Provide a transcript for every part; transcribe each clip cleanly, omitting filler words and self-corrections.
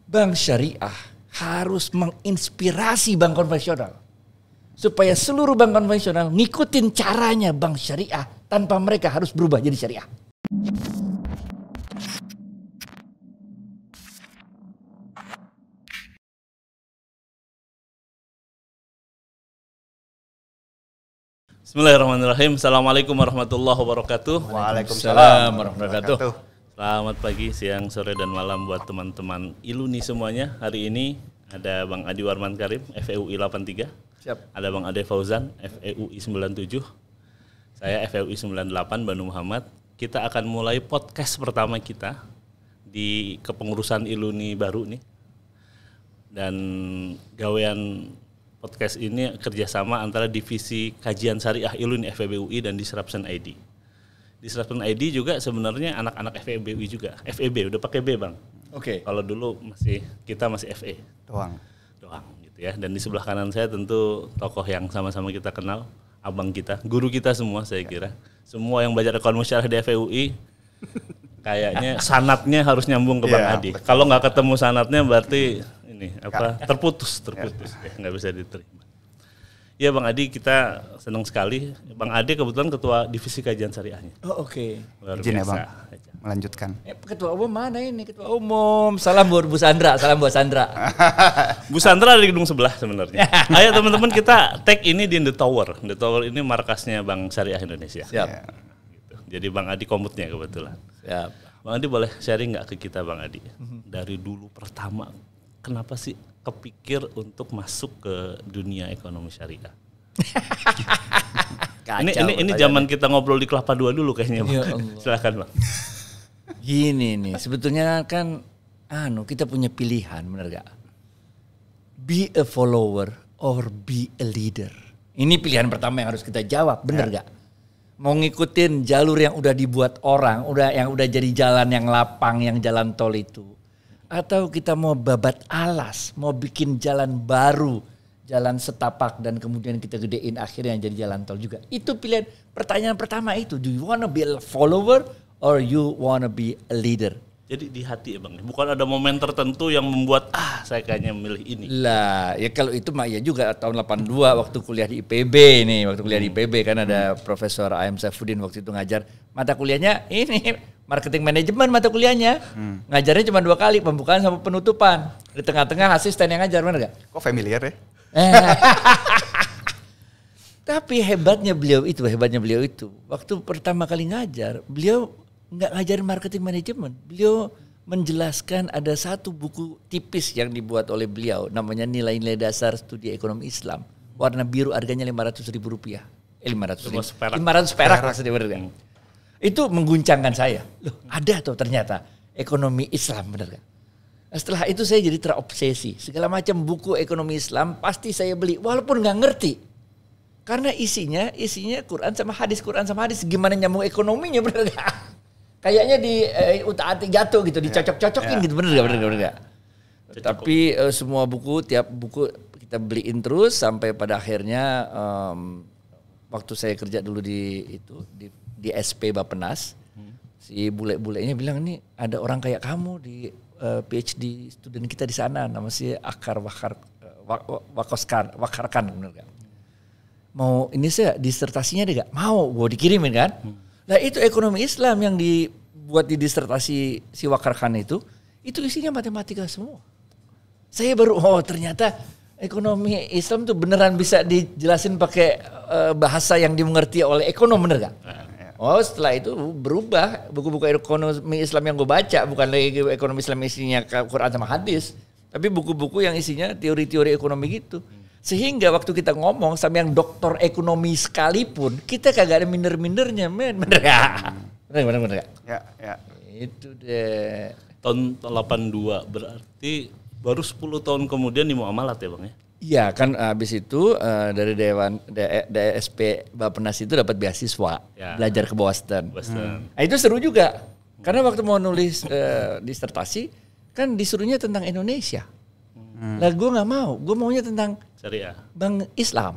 bank syariah harus menginspirasi bank konvensional. Supaya seluruh bank konvensional ngikutin caranya bank syariah tanpa mereka harus berubah jadi syariah. Bismillahirrahmanirrahim. Assalamualaikum warahmatullahi wabarakatuh. Waalaikumsalam warahmatullahi wabarakatuh. Selamat pagi, siang, sore, dan malam buat teman-teman Iluni semuanya. Hari ini ada Bang Adi Warman Karim, FEUI 83. Siap. Ada Bang Ade Fauzan, FEUI 97. Saya FEUI 98, Banu Muhammad. Kita akan mulai podcast pertama kita di kepengurusan Iluni baru nih. Dan gawean podcast ini kerjasama antara Divisi Kajian Syariah Iluni FEBUI dan Disruption ID. Disruption ID juga sebenarnya anak-anak FEBUI juga. FEB udah pakai B, Bang. Oke. Kalau dulu kita masih FE doang gitu ya. Dan di sebelah kanan saya tentu tokoh yang sama-sama kita kenal, abang kita, guru kita semua saya kira. Semua yang belajar ekonomi syariah di FEUI kayaknya sanatnya harus nyambung ke Bang Adi. Kalau nggak ketemu sanatnya berarti terputus ya, nggak bisa diterima. Ya Bang Adi, kita senang sekali. Bang Adi kebetulan ketua divisi kajian syariahnya. Oh, oke. Izin ya Bang, melanjutkan. Ketua umum mana ini? Ketua umum. Salam buat Bu Sandra, Bu Sandra di gedung sebelah sebenarnya. Ayo teman-teman, kita tag ini di The Tower. The Tower ini markasnya Bank Syariah Indonesia. Siap. Gitu. Jadi Bang Adi komutnya kebetulan. Siap. Bang Adi boleh sharing nggak ke kita Bang Adi? Dari dulu pertama, kenapa sih kepikir untuk masuk ke dunia ekonomi syariah? ini zaman kita ngobrol di Kelapa Dua dulu kayaknya Bang. Silakan Bang. Gini nih, sebetulnya kan kita punya pilihan, benar gak? Be a follower or be a leader. Ini pilihan pertama yang harus kita jawab, benar gak? Mau ngikutin jalur yang udah dibuat orang, yang udah jadi jalan yang lapang, yang jalan tol itu. Atau kita mau babat alas, mau bikin jalan baru, jalan setapak dan kemudian kita gedein akhirnya jadi jalan tol juga. Itu pilihan pertanyaan pertama itu. Do you wanna be a follower or you wanna be a leader? Jadi di hati ya Bang, bukan ada momen tertentu yang membuat saya kayaknya memilih ini. Lah, ya kalau itu mah ya juga tahun 82 waktu kuliah di IPB nih, waktu kuliah di IPB kan ada Profesor A.M. Saifuddin waktu itu ngajar mata kuliahnya ini marketing manajemen mata kuliahnya. Ngajarnya cuma 2 kali, pembukaan sama penutupan. Di tengah-tengah asisten yang ngajar, benar gak? Kok familiar ya? Tapi hebatnya beliau itu, waktu pertama kali ngajar, beliau nggak ngajarin marketing manajemen. Beliau menjelaskan ada satu buku tipis yang dibuat oleh beliau, namanya Nilai-Nilai Dasar Studi Ekonomi Islam. Warna biru, harganya Rp500.000. 500 perak maksudnya, bener kan? Itu mengguncangkan saya. Loh, ada tuh ternyata ekonomi Islam, bener kan? Nah, setelah itu saya jadi terobsesi. Segala macam buku ekonomi Islam pasti saya beli, walaupun nggak ngerti. Karena isinya Quran sama hadis. Gimana nyambung ekonominya, bener gak? Kayaknya di utak-atik jatuh gitu, dicocok-cocokin gitu, bener gak? Tapi semua buku, tiap buku kita beliin terus sampai pada akhirnya waktu saya kerja dulu di SP Bappenas, si bule-bulenya bilang, nih ada orang kayak kamu di PhD student kita di sana, nama si Akar Wakarkan, bener gak? Mau ini saya disertasinya deh gak? Mau, gue dikirimin kan? Nah itu ekonomi Islam yang dibuat di disertasi si Wakarkan itu isinya matematika semua. Saya baru, ternyata ekonomi Islam tuh beneran bisa dijelasin pakai bahasa yang dimengerti oleh ekonom, bener gak? Setelah itu berubah, buku-buku ekonomi Islam yang gue baca bukan lagi ekonomi Islam isinya Quran sama hadis, tapi buku-buku yang isinya teori-teori ekonomi gitu. Sehingga waktu kita ngomong sama yang doktor ekonomi sekalipun, kita kagak ada minder-mindernya, men. Bener gak? Bener gak? Ya. Itu deh. Tahun 82 berarti baru 10 tahun kemudian di muamalat ya Bang ya? Iya kan, abis itu dari DSP Bappenas itu dapat beasiswa belajar ke Boston. Nah, itu seru juga. Karena waktu mau nulis disertasi kan disuruhnya tentang Indonesia. Lah gue nggak mau, gue maunya tentang syariah, Bank Islam.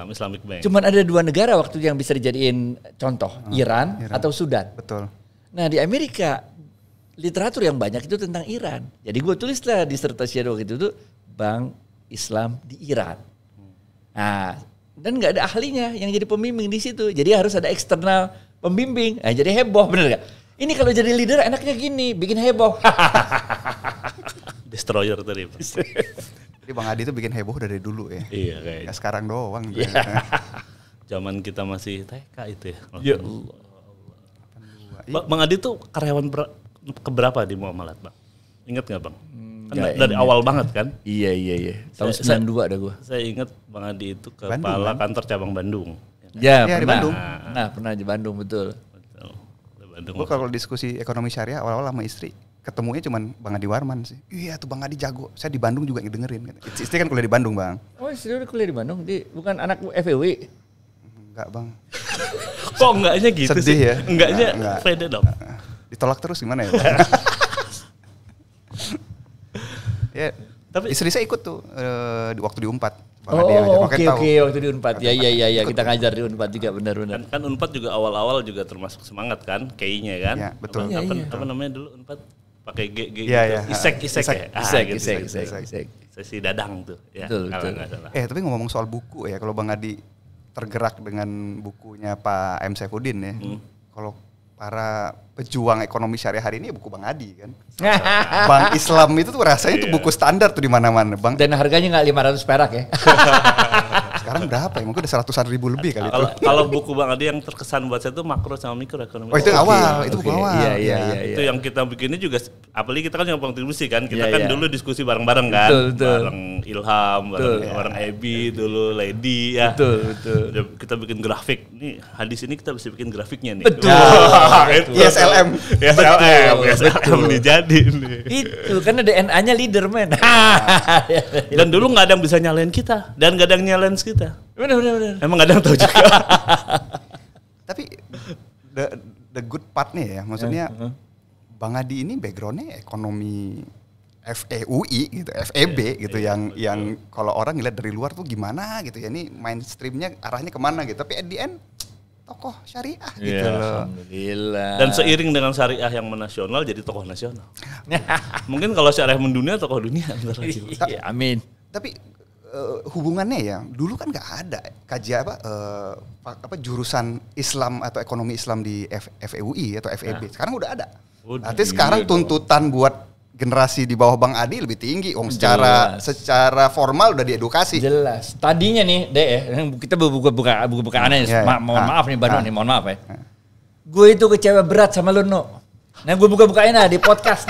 Islamic Bank. Cuman ada 2 negara waktu yang bisa dijadiin contoh, Iran atau Sudan. Betul. Nah di Amerika literatur yang banyak itu tentang Iran. Jadi gue tulislah disertasi waktu itu tuh Bank Islam di Iran. Nah, dan nggak ada ahlinya yang jadi pembimbing di situ. Jadi harus ada eksternal pembimbing. Nah, jadi heboh, bener gak? Ini kalau jadi leader enaknya gini, bikin heboh. Destroyer tadi. Jadi Bang Adi itu bikin heboh dari dulu ya. Iya kayaknya. Ya sekarang doang. Iya. Zaman kita masih TK itu ya. Ya Allah. Bang Adi tuh karyawan keberapa di Muamalat, Bang? Ingat nggak, Bang? Kan dari ingat. awal banget kan? Iya. Tahun 92 ada gue. Saya ingat Bang Adi itu kepala Bandung, kantor cabang Bandung. Ya, di pernah. Bandung. Nah, pernah di Bandung, betul. Betul. Di Bandung. Gue kalau diskusi ekonomi syariah awal-awal sama istri, ketemunya cuman Bang Adi Warman sih. Iya tuh Bang Adi jago. Saya di Bandung juga ngedengerin. Istri kan kuliah di Bandung, Bang. Oh, istri udah kuliah di Bandung. Dia bukan anak FEW. Enggak, Bang. Kok enggaknya gitu Sedih sih? ya? Enggaknya Enggak. pede dong. Ditolak terus gimana ya? Ya, Tapi- istri saya ikut tuh di waktu di Unpad. Bang Oh, Adi yang ngajar. oke, Makanya tahu. waktu di Unpad. Ya, kita ngajar di Unpad juga, benar-benar. Kan Unpad juga awal-awal juga termasuk semangat kan, KI-nya kan? Iya, betul. Apa namanya dulu Unpad? Pakai G Iya, gitu. iya. Isek ya. Isek. Sesi dadang tuh ya. Betul, kalau betul. nggak salah. Tapi ngomong soal buku ya, kalau Bang Adi tergerak dengan bukunya Pak M. Saifuddin ya. Kalau para pejuang ekonomi syariah hari ini ya buku Bang Adi kan. Bank Islam itu tuh rasanya tuh buku standar tuh di mana-mana, Bang. Dan harganya nggak 500 perak ya. Sekarang berapa ya? Mungkin udah 100-an ribu lebih kali itu. Kalau buku Bang Adi yang terkesan buat saya itu makro sama mikro ekonomi. Oh, itu awal, itu buku Oke. awal. Iya. Itu yang kita bikinnya juga, apalagi kita kan yang kontribusi kan, kita Iya, kan iya. dulu diskusi bareng-bareng kan, Betul. bareng Ilham, bareng Ebi dulu, Lady ya. Betul. Udah kita bikin grafik, nih hadis ini kita bisa bikin grafiknya nih. Betul. ISLM. ISLM dijadi nih. Itu karena DNA-nya leader, men. Dan dulu nggak ada yang bisa nyalain kita, dan nggak ada yang nyalain kita. Benar. Emang nggak ada yang tahu juga. Tapi the good part-nya ya, maksudnya Bang Adi ini background-nya ekonomi FEUI gitu, FEB gitu, yang kalau orang ngeliat dari luar tuh gimana gitu ya, ini mainstreamnya arahnya kemana gitu, tapi at the end tokoh syariah gitu loh. Alhamdulillah. Dan seiring dengan syariah yang menasional jadi tokoh nasional. Mungkin kalau syariah mendunia, tokoh dunia bentar lagi. Iya, amin. Tapi hubungannya ya, dulu kan nggak ada kajian apa jurusan Islam atau ekonomi Islam di FEUI atau FEB. Sekarang udah ada. Artinya sekarang tuntutan buat generasi di bawah Bang Adi lebih tinggi. Secara formal udah diedukasi. Jelas. Tadinya nih, kita buka aneh. Mohon maaf nih Bandung nih, mohon maaf ya. Gue itu kecewa berat sama lu, No. Nah, gue buka-bukain di podcast.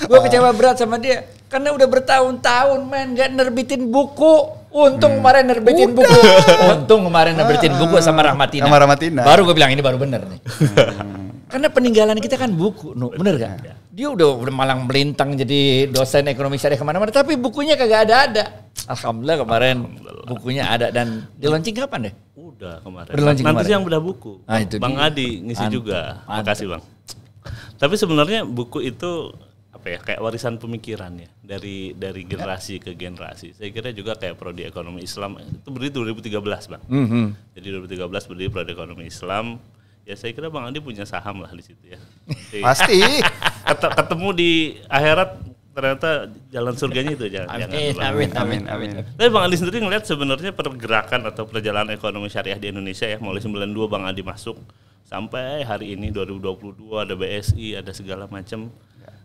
Gue kecewa berat sama dia karena udah bertahun-tahun gak nerbitin buku. Untung kemarin nerbitin buku. Sama Rahmatina. Baru gue bilang ini baru bener nih. Karena peninggalan kita kan buku, No. Bener gak? Dia udah malang melintang jadi dosen ekonomi syariah kemana-mana, tapi bukunya kagak ada. Alhamdulillah kemarin bukunya ada, dan di launching kapan deh? Udah kemarin. Nanti Nanti yang udah buku. Nah, itu Bang dia. Adi ngisi juga. Mantap. Makasih Bang. Tapi sebenarnya buku itu apa ya, kayak warisan pemikiran ya, dari generasi ke generasi. Saya kira juga kayak prodi ekonomi Islam itu berdiri 2013 Bang. Jadi 2013 berdiri prodi ekonomi Islam. Ya saya kira Bang Adi punya saham lah di situ ya. Nanti Pasti. ketemu di akhirat ternyata jalan surganya itu Amin. Tapi Bang Adi sendiri ngeliat sebenarnya pergerakan atau perjalanan ekonomi syariah di Indonesia ya, mulai 92 Bang Adi masuk sampai hari ini 2022 ada BSI, ada segala macam.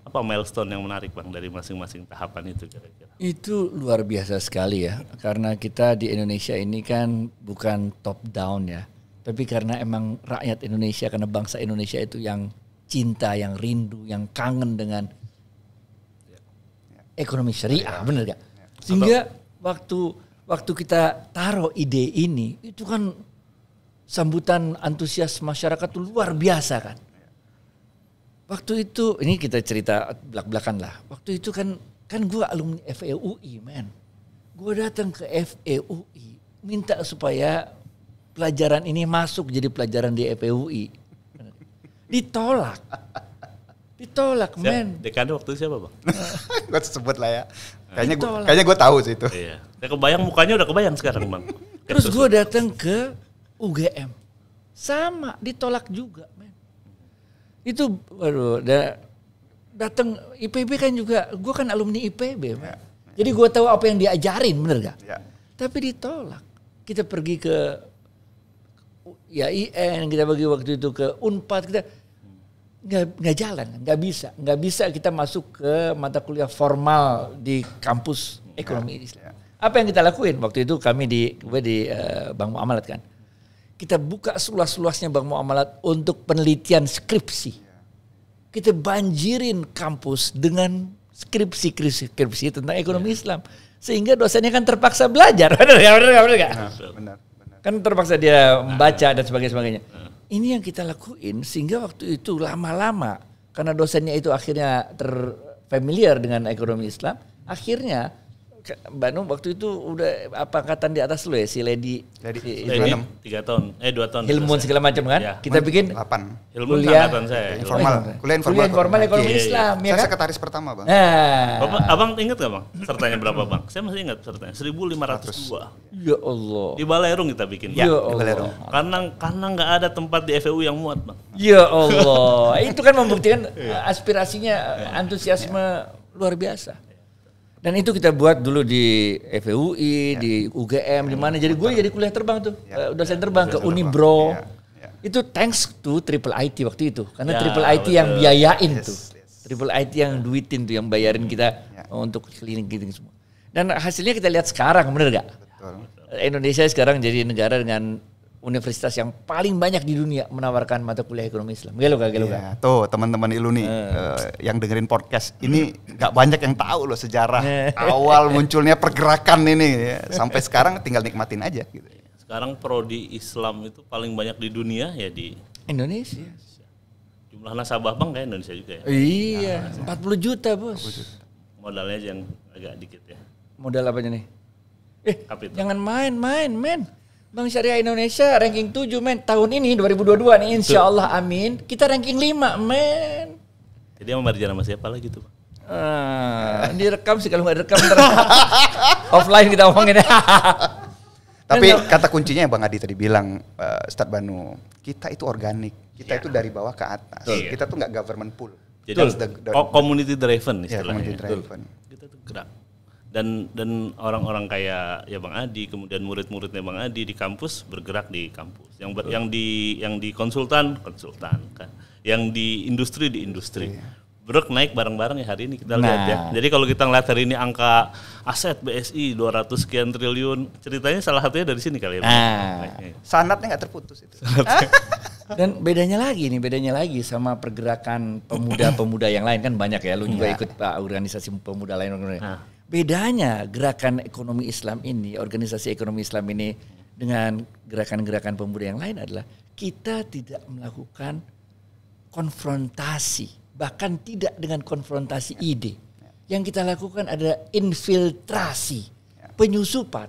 Apa milestone yang menarik Bang dari masing-masing tahapan itu kira-kira? Itu luar biasa sekali ya, karena kita di Indonesia ini kan bukan top down ya, tapi karena emang rakyat Indonesia, karena bangsa Indonesia itu yang cinta, yang rindu, yang kangen dengan ekonomi syariah, bener gak? Sehingga waktu kita taruh ide ini, itu kan sambutan antusias masyarakat itu luar biasa kan. Waktu itu, ini kita cerita belak-belakan lah. Waktu itu kan gue alumni FEUI, man. Gue datang ke FEUI, minta supaya pelajaran ini masuk jadi pelajaran di FEUI. Ditolak, men. Dekade waktu itu siapa Bang? Gue sebut lah ya. Kayaknya gue tahu sih itu. Iya. Saya kebayang mukanya udah kebayang sekarang Bang. Terus gue datang ke UGM, sama ditolak juga, men. Itu, waduh, datang IPB kan juga, gue kan alumni IPB, jadi gue tahu apa yang diajarin, bener gak? Tapi ditolak. Kita pergi ke IAIN, kita pergi waktu itu ke Unpad, kita nggak jalan, nggak bisa kita masuk ke mata kuliah formal di kampus ekonomi Islam. Apa yang kita lakuin waktu itu, kami di Bank Muamalat kan, kita buka seluas-luasnya Bank Muamalat untuk penelitian skripsi. Kita banjirin kampus dengan skripsi tentang ekonomi Islam, sehingga dosennya kan terpaksa belajar, benar nggak? Benar. Kan terpaksa dia membaca dan sebagainya. Ini yang kita lakuin sehingga waktu itu lama-lama karena dosennya itu akhirnya terfamiliar dengan ekonomi Islam, akhirnya Banu waktu itu udah apa angkatan di atas lu ya, si Lady 2 tahun. Ilmu segala macam kan? Ya. Kita bikin 8. Ilmu angkatan saya. Kuliah informal ekonomi Islam, ya Saya kan? sekretaris pertama, Bang. Nah, Bapak, abang ingat gak bang? Sertanya berapa bang? Saya masih ingat sertanya 1.502. ya Allah. Di Balerung kita bikin. Ya Bang. Allah. Karena nggak ada tempat di FEU yang muat bang. Ya Allah. Itu kan membuktikan aspirasinya, antusiasme luar biasa. Dan itu kita buat dulu di FEUI, di UGM, di mana. Jadi gue jadi kuliah terbang tuh, dosen terbang ke Unibro. Itu thanks to Triple IT waktu itu, karena Triple IT yang biayain tuh, Triple IT yang duitin tuh, yang bayarin kita untuk cleaning semua. Dan hasilnya kita lihat sekarang, bener gak? Indonesia sekarang jadi negara dengan universitas yang paling banyak di dunia menawarkan mata kuliah ekonomi Islam. Gelo gak? Tuh teman-teman Iluni yang dengerin podcast ini nggak banyak yang tahu loh sejarah awal munculnya pergerakan ini ya. Sampai sekarang tinggal nikmatin aja gitu. Sekarang prodi Islam itu paling banyak di dunia ya di Indonesia. Jumlah nasabah bank kayak Indonesia juga ya. Iya, 40 juta bos. Modalnya aja yang agak dikit ya. Modal apanya nih? Kapital. Jangan main, men. Bank Syariah Indonesia ranking 7 men. Tahun ini 2022 nih insya Allah amin. Kita ranking 5 men. Jadi sama Marjana sama siapa lagi tuh? Direkam sih, kalau nggak direkam offline kita omongin. Tapi kata kuncinya yang Bang Adi tadi bilang, Ustadz Banu, kita itu organik. Kita itu dari bawah ke atas. Kita tuh nggak government pool. Jadi community driven istilahnya. Community driven. Kita tuh gerak. Dan orang-orang kayak ya Bang Adi, kemudian murid-muridnya Bang Adi di kampus bergerak di kampus. Yang di konsultan kan. Yang di industri. Brok naik bareng-bareng ya hari ini kita lihat ya. Jadi kalau kita ngeliat hari ini angka aset BSI 200 sekian triliun, ceritanya salah satunya dari sini kali ya. Sanatnya nggak terputus itu. Dan bedanya lagi sama pergerakan pemuda-pemuda yang lain kan banyak ya. Lu juga ikut organisasi pemuda lain. Bedanya gerakan ekonomi Islam ini, organisasi ekonomi Islam ini dengan gerakan-gerakan pemuda yang lain adalah kita tidak melakukan konfrontasi, bahkan tidak dengan konfrontasi ide. Yang kita lakukan adalah infiltrasi, penyusupan.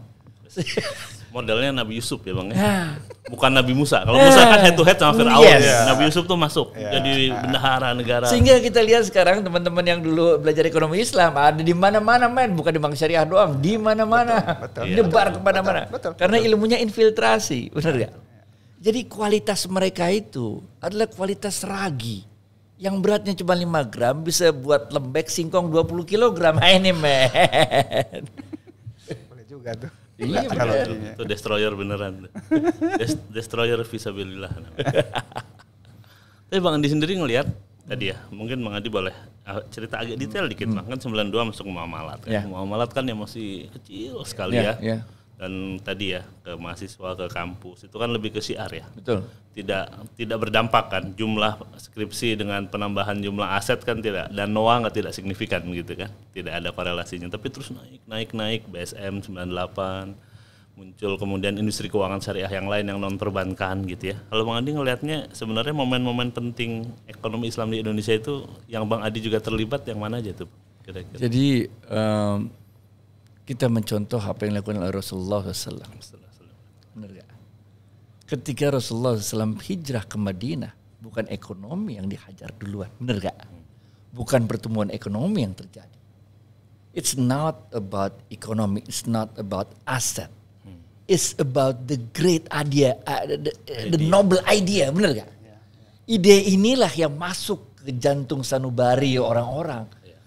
Modelnya Nabi Yusuf ya Bang ya. Bukan Nabi Musa. Kalau Musa kan head to head sama Fir'aun. Nabi Yusuf tuh masuk jadi bendahara negara. Sehingga kita lihat sekarang teman-teman yang dulu belajar ekonomi Islam ada di mana-mana men, bukan di Bank Syariah doang, di mana-mana. Nyebar kemana-mana. Karena ilmunya infiltrasi, benar gak? Jadi kualitas mereka itu adalah kualitas ragi yang beratnya cuma 5 gram bisa buat lembek singkong 20 kilogram. Ini men. Boleh juga tuh. Iya itu destroyer beneran. Destroyer fisabilillah. Tapi Bang Andi sendiri ngelihat tadi ya, mungkin Bang Andi boleh cerita agak detail dikit Bang. Kan 92 masuk muamalat. Muamalat kan yang masih kecil sekali ya. Dan tadi ya ke mahasiswa, ke kampus itu kan lebih ke syiar ya. Betul. Tidak berdampak kan jumlah skripsi dengan penambahan jumlah aset kan tidak, dan NOA tidak signifikan gitu kan. Tidak ada korelasinya, tapi terus naik BSM 98 muncul, kemudian industri keuangan syariah yang lain yang non perbankan gitu ya. Kalau Bang Adi ngelihatnya sebenarnya momen-momen penting ekonomi Islam di Indonesia itu yang Bang Adi juga terlibat yang mana aja tuh kira-kira? Jadi kita mencontoh apa yang dilakukan oleh Rasulullah SAW. Benar gak? Ketika Rasulullah SAW hijrah ke Madinah, bukan ekonomi yang dihajar duluan. Benar gak? Bukan pertumbuhan ekonomi yang terjadi. It's not about economy, it's not about asset. It's about the great idea, the noble idea. Benar gak? Ide inilah yang masuk ke jantung sanubari orang-orang.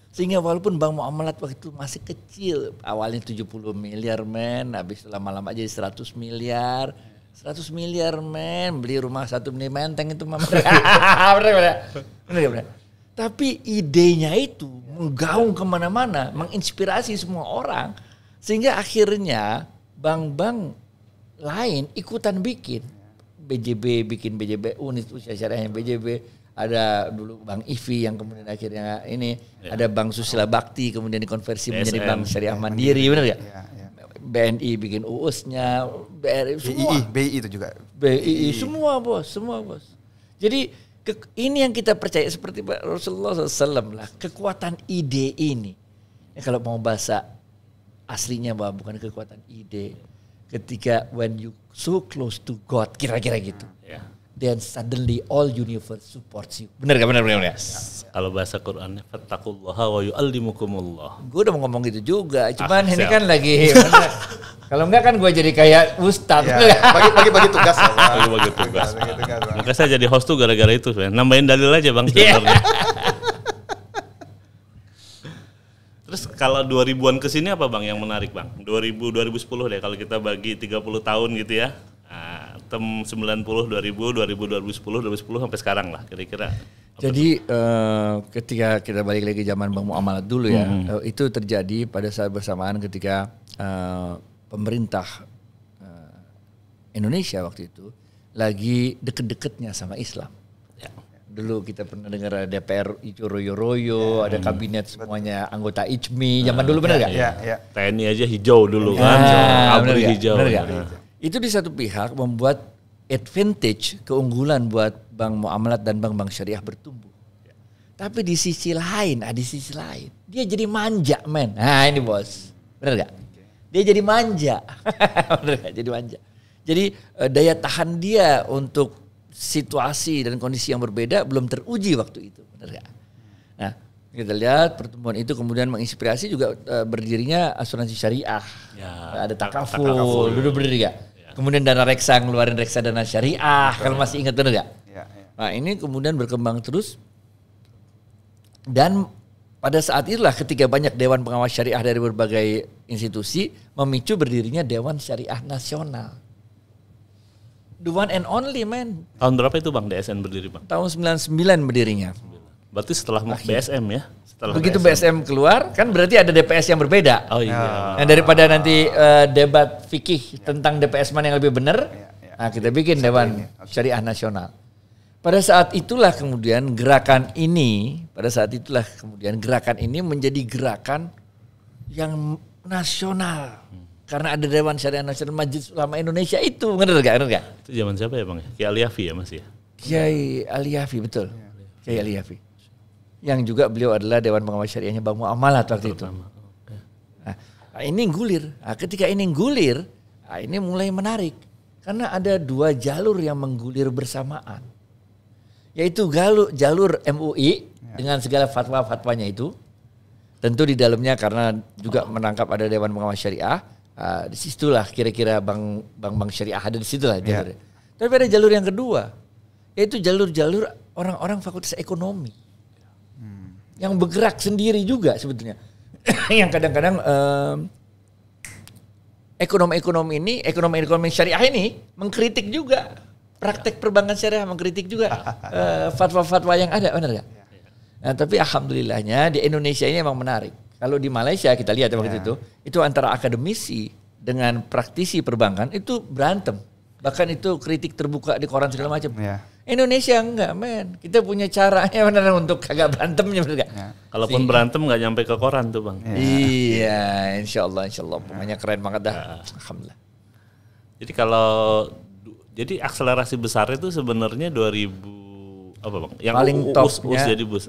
Sehingga walaupun bank muamalat waktu itu masih kecil, awalnya 70 miliar men, habis lama-lama jadi 100 miliar. 100 miliar men, beli rumah 1 miliar menteng itu mah. Bener. Tapi idenya itu menggaung kemana-mana, menginspirasi semua orang. Sehingga akhirnya bank-bank lain ikutan bikin. BJB bikin BJB, unit usaha syariahnya BJB. Ada dulu Bank IFI yang kemudian akhirnya ini. Ada Bank Susila Bakti kemudian dikonversi menjadi Bank Syariah Mandiri, benar gak? BNI bikin UUS-nya, BRI semua. BI itu juga. BI semua bos. Jadi ini yang kita percaya seperti Rasulullah SAW lah, kekuatan ide ini. Ya, kalau mau bahasa aslinya bahwa bukan kekuatan ide, ketika when you so close to God, kira-kira gitu. Then suddenly all universe supports you. Benar gak? Benar. Kalau bahasa Qur'annya fattaqullaha wa yu'allimukumullah. Gue udah mau ngomong gitu juga, cuman ini kan lagi kalau enggak kan gue jadi kayak ustaz. Bagi tugas. Bagi tugas. Maka saya jadi host tuh gara-gara itu, nambahin dalil aja Bang sebenarnya. Terus kalau 2000-an ke sini apa Bang yang menarik Bang? 2010 deh kalau kita bagi 30 tahun gitu ya. Tem 90, 2000, 2010 sampai sekarang lah kira-kira. Jadi ketika kita balik lagi zaman Bank Muamalat dulu ya, itu terjadi pada saat bersamaan ketika pemerintah Indonesia waktu itu lagi deket-deketnya sama Islam. Ya. Dulu kita pernah dengar ada DPR itu royo-royo, ada kabinet semuanya anggota ICMI, zaman dulu benar gak? Iya. TNI aja hijau dulu kan, ABRI hijau. Itu di satu pihak membuat advantage, keunggulan buat bank muamalat dan bank-bank syariah bertumbuh. Tapi di sisi lain, dia jadi manja men. Nah ini bos, bener gak? Dia jadi manja, bener gak? Jadi manja. Jadi daya tahan dia untuk situasi dan kondisi yang berbeda belum teruji waktu itu, bener gak? Nah kita lihat pertemuan itu kemudian menginspirasi juga berdirinya asuransi syariah. Ya, ada takaful, dulu berdiri gak? Kemudian dana reksa ngeluarin reksadana syariah, kalau masih ingat bener gak? Ya. Nah ini kemudian berkembang terus dan pada saat itulah ketika banyak dewan pengawas syariah dari berbagai institusi memicu berdirinya Dewan Syariah Nasional. The one and only man. Tahun berapa itu Bang DSN berdiri Bang? Tahun 99 berdirinya. Berarti setelah BSM ya? Begitu BSM keluar kan berarti ada DPS yang berbeda. Oh iya. Nah, daripada nanti debat fikih tentang DPS mana yang lebih benar, nah kita bikin Dewan Syariah Nasional. Pada saat itulah kemudian gerakan ini menjadi gerakan yang nasional. Karena ada Dewan Syariah Nasional Majelis Ulama Indonesia itu, benar gak? Itu zaman siapa ya Bang? Kiai Ali Yafi ya Mas ya? Kiai Ali Yafi betul. Kiai Ali Yafi. Yang juga beliau adalah Dewan Pengawas Syariahnya Bank Muamalat waktu itu. Nah, ini gulir. Nah, ketika ini gulir, ini mulai menarik. Karena ada dua jalur yang menggulir bersamaan. Yaitu jalur MUI dengan segala fatwa-fatwanya itu. Tentu di dalamnya karena juga menangkap ada Dewan Pengawas Syariah. Di situlah kira-kira bank syariah ada di situlah. Tapi ada jalur yang kedua. Yaitu jalur-jalur orang-orang fakultas ekonomi. Yang bergerak sendiri juga sebetulnya. Yang kadang-kadang ekonomi syariah ini mengkritik juga praktek perbankan syariah, mengkritik juga fatwa-fatwa yang ada, benar gak? Nah, tapi alhamdulillahnya di Indonesia ini memang menarik. Kalau di Malaysia kita lihat waktu itu antara akademisi dengan praktisi perbankan itu berantem. Bahkan itu kritik terbuka di koran segala macam. Indonesia enggak men, kita punya caranya benar untuk kagak berantemnya benar gak? Kalaupun berantem nggak nyampe ke koran tuh Bang. Iya, insya Allah, pokoknya keren banget dah. Alhamdulillah. Jadi akselerasi besar itu sebenarnya 2000 apa Bang? Yang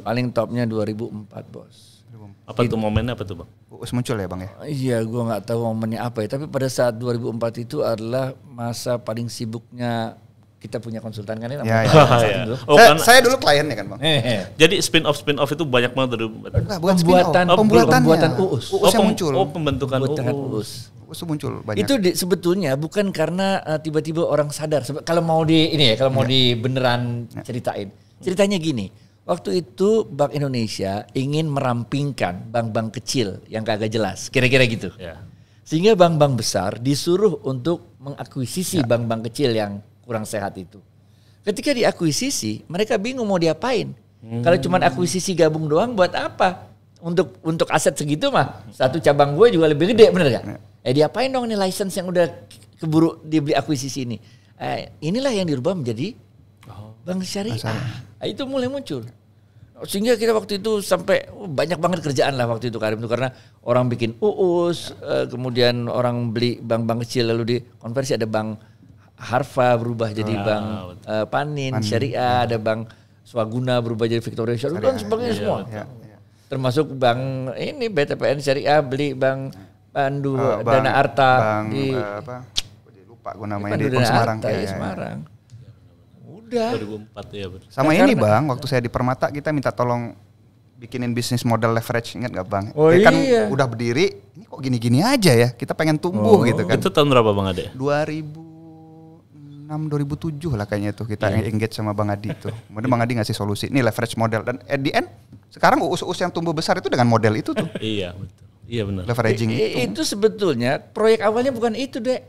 paling topnya 2004 bos. Apa tuh momennya apa tuh Bang? UUS muncul ya Bang ya? Iya, gue nggak tahu momennya apa ya. Tapi pada saat 2004 itu adalah masa paling sibuknya. Kita punya konsultan kan ya? Saya dulu kliennya kan Bang. Jadi spin-off itu banyak banget dari pembuatan UUS. UUS yang muncul. Pembentukan UUS. UUS itu muncul banyak. Itu sebetulnya bukan karena tiba-tiba orang sadar. Kalau mau di beneran ceritain. Ceritanya gini. Waktu itu Bank Indonesia ingin merampingkan bank-bank kecil yang kagak jelas, kira-kira gitu. Ya. Sehingga bank-bank besar disuruh untuk mengakuisisi bank-bank kecil yang kurang sehat itu. Ketika diakuisisi, mereka bingung mau diapain. Kalau cuma akuisisi gabung doang buat apa? Untuk aset segitu mah satu cabang gue juga lebih gede, bener gak? Diapain dong nih license yang udah keburu dibeli akuisisi ini? Inilah yang dirubah menjadi bank syariah. Itu mulai muncul. Sehingga kita waktu itu sampai banyak banget kerjaan lah waktu itu Karim itu, karena orang bikin UUS, kemudian orang beli bank-bank kecil lalu dikonversi, ada bank Harfa berubah jadi bank Panin Syariah, ada bank Swaguna berubah jadi Victoria Syariah dan sebagainya semua. Termasuk bank ini BTPN Syariah beli bank Pandu Dana Arta di lupa gue namanya di Semarang. Semarang. Udah. 2004 ya betul. Sama ini Bang, waktu saya di Permata kita minta tolong bikinin bisnis model leverage, ingat gak Bang? Kan udah berdiri, ini kok gini-gini aja ya, kita pengen tumbuh gitu kan. Itu tahun berapa Bang Ade? 2006-2007 lah kayaknya tuh kita engage sama Bang Adi tuh. Kemudian Bang Adi ngasih solusi, ini leverage model, dan at the end sekarang UUS yang tumbuh besar itu dengan model itu tuh. Iya betul. Iya benar. Leveraging itu sebetulnya proyek awalnya bukan itu, Dek.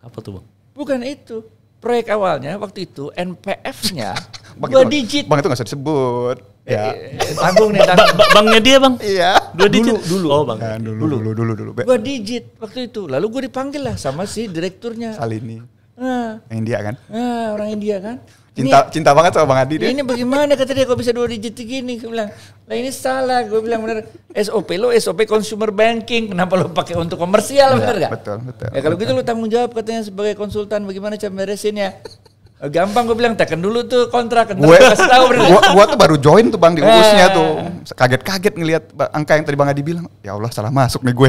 Apa tuh Bang? Bukan itu. Proyek awalnya waktu itu NPF-nya 2 digit. Bang itu gak usah disebut. Ya. Tanggung nih, tanggung. Banknya dia Bang? Iya. 2 digit? Dulu. Oh Bang. Nah, dulu. 2 digit waktu itu. Lalu gue dipanggil lah sama si direkturnya. Salini. India kan? Orang India kan. Cinta banget sama Bang Adi dia. Ini bagaimana kata dia kok bisa 2 digit gini? Gue bilang, lah ini salah. Gue bilang bener, SOP consumer banking. Kenapa lo pakai untuk komersial, bener gak? Betul. Ya kalau gitu lo tanggung jawab katanya sebagai konsultan, bagaimana cara beresinnya? Gampang gue bilang, tekan dulu tuh kontrak. Gue kasih tahu bener. Gua tuh baru join tuh Bang di UUS-nya tuh. Kaget-kaget ngelihat angka yang tadi Bang Adi bilang. Ya Allah salah masuk nih gue.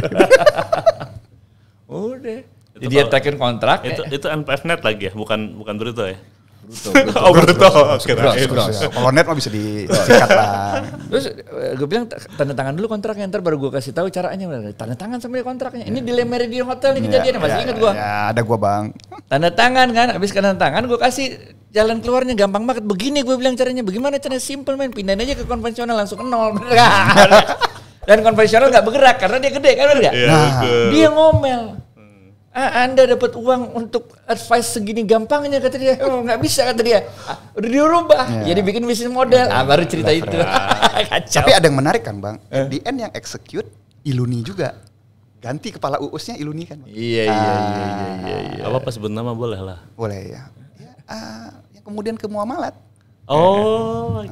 Udah. Jadi dia tekan kontrak. Itu NPF net lagi ya, bukan Bruto ya? Bruto. Kalau net mah bisa disikat lah. Terus gue bilang tanda tangan dulu kontraknya, ntar baru gue kasih tahu caranya. Tanda tangan sama dia kontraknya. Ini di Le Méridien Hotel nih kejadiannya, masih ingat gue. Ya ada gue Bang. Tanda tangan kan, habis tanda tangan gue kasih jalan keluarnya gampang banget. Begini gue bilang caranya, bagaimana caranya simple men, pindahin aja ke konvensional langsung ke 0. Dan konvensional nggak bergerak karena dia gede kan, bener nggak? Dia ngomel. Anda dapat uang untuk advice segini gampangnya kata dia. Nggak bisa kata dia. Udah dirubah. Jadi bikin bisnis model. Baru cerita itu. Kacau. Tapi ada yang menarik kan Bang. Di end yang execute Iluni juga. Ganti kepala UUS-nya Iluni kan Bang. Iya. Apa sebut nama boleh lah. Boleh ya. Yang kemudian ke muamalat. Oh,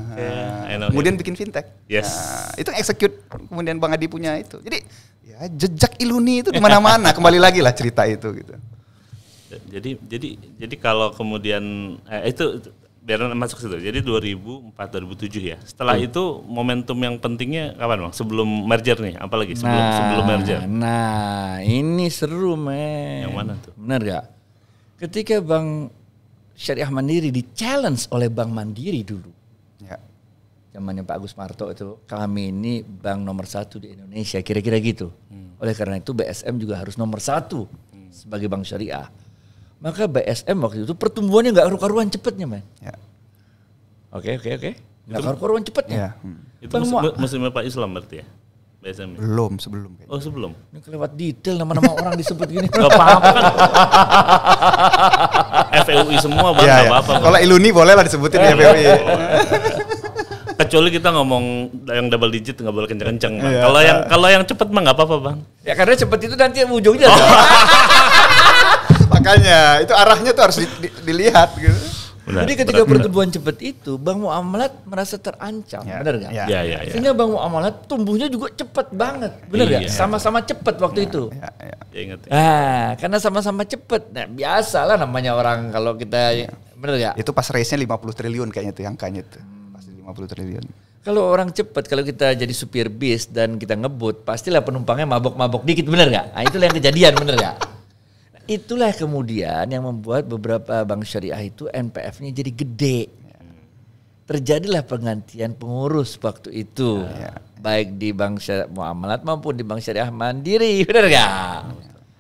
kemudian bikin fintech. Yes. Itu execute kemudian Bang Adi punya itu. Jadi ya jejak Iluni itu di mana-mana. Kembali lagi lah cerita itu gitu. Jadi kalau kemudian itu biar masuk situ. Jadi 2004 2007 ya. Setelah itu momentum yang pentingnya kapan Bang? Sebelum merger nih, apalagi sebelum merger. Nah, ini seru men. Yang mana tuh? Benar gak? Ketika Bank Syariah Mandiri di-challenge oleh Bank Mandiri dulu. Ya. Zamannya Pak Agus Marto itu, kami ini bank nomor 1 di Indonesia, kira-kira gitu. Oleh karena itu BSM juga harus nomor 1 sebagai bank syariah. Maka BSM waktu itu pertumbuhannya nggak karu-karuan cepetnya, man. Ya. Oke. Nggak karu-karuan cepetnya. Ya. Itu muslimnya Pak Islam berarti ya? BSM. Sebelum. Oh sebelum. Ini kelewat detail nama-nama orang disebut gini. Gak apa-apa kan. FEUI semua Bang, gak apa-apa. Kalau Iluni boleh lah disebutin FEUI. Kecuali kita ngomong yang double digit nggak boleh kenceng-kenceng. Kalau yang cepet mah nggak apa-apa Bang. Ya karena cepet itu nanti ujungnya. Makanya itu arahnya tuh harus dilihat gitu. Jadi ketika pertumbuhan cepat itu, Bank Muamalat merasa terancam, benar nggak? Iya. Sehingga Bank Muamalat tumbuhnya juga cepat banget, benar nggak? Sama-sama cepat waktu itu. Ya, ingat. Karena sama-sama cepat. Nah, biasalah namanya orang kalau kita, benar nggak? Itu pas race-nya 50 triliun kayaknya tuh angkanya tuh. Pasti 50 triliun. Kalau orang cepat, kalau kita jadi supir bis dan kita ngebut, pastilah penumpangnya mabok-mabok dikit, benar nggak? Nah, itulah yang kejadian, benar nggak? Itulah kemudian yang membuat beberapa bank syariah itu NPF-nya jadi gede. Terjadilah penggantian pengurus waktu itu. Baik di bank syariah muamalat maupun di bank syariah mandiri. Benar gak?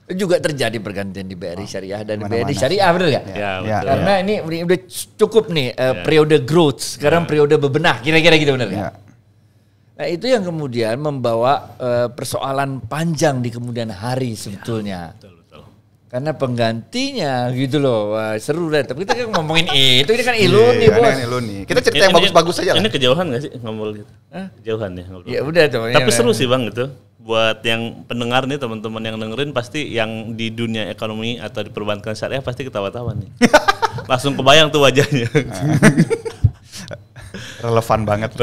Juga terjadi pergantian di BRI Syariah dan Mana-mana BRI Syariah, benar nggak? Ya, betul. Karena ini udah cukup nih periode growth, sekarang periode bebenah, kira-kira gitu benar nggak? Nah itu yang kemudian membawa persoalan panjang di kemudian hari sebetulnya. Betul. Karena penggantinya gitu loh, wah, seru deh. Tapi kita kan ngomongin itu, ini kan Iluni bos. Iluni. Kita cerita yang bagus-bagus aja lah. Ini kejauhan nggak sih ngobrol gitu? Kejauhan ya ngobrol. Ya udah tuh. Tapi seru sih bang itu. Buat yang pendengar nih, teman-teman yang dengerin pasti yang di dunia ekonomi atau di perbankan syariah pasti ketawa-tawa nih. Langsung kebayang tuh wajahnya. Relevan banget.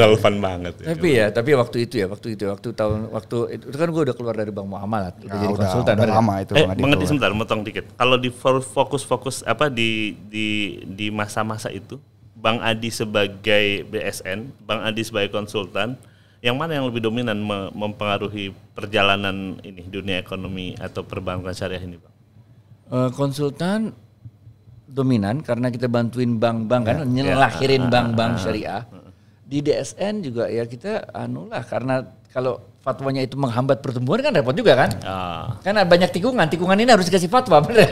Tapi waktu itu itu kan gue udah keluar dari Bang Muamalat, udah jadi konsultan. Udah lama itu. Bang Adi sebentar, motong dikit. Kalau di fokus apa di masa-masa itu, Bang Adi sebagai BSN, Bang Adi sebagai konsultan, yang mana yang lebih dominan mempengaruhi perjalanan ini dunia ekonomi atau perbankan syariah ini, Bang? Konsultan dominan karena kita bantuin bank-bank kan nyelahirin bank-bank syariah. Di DSN juga ya kita karena kalau fatwanya itu menghambat pertumbuhan kan repot juga kan? Karena banyak tikungan ini harus dikasih fatwa bener.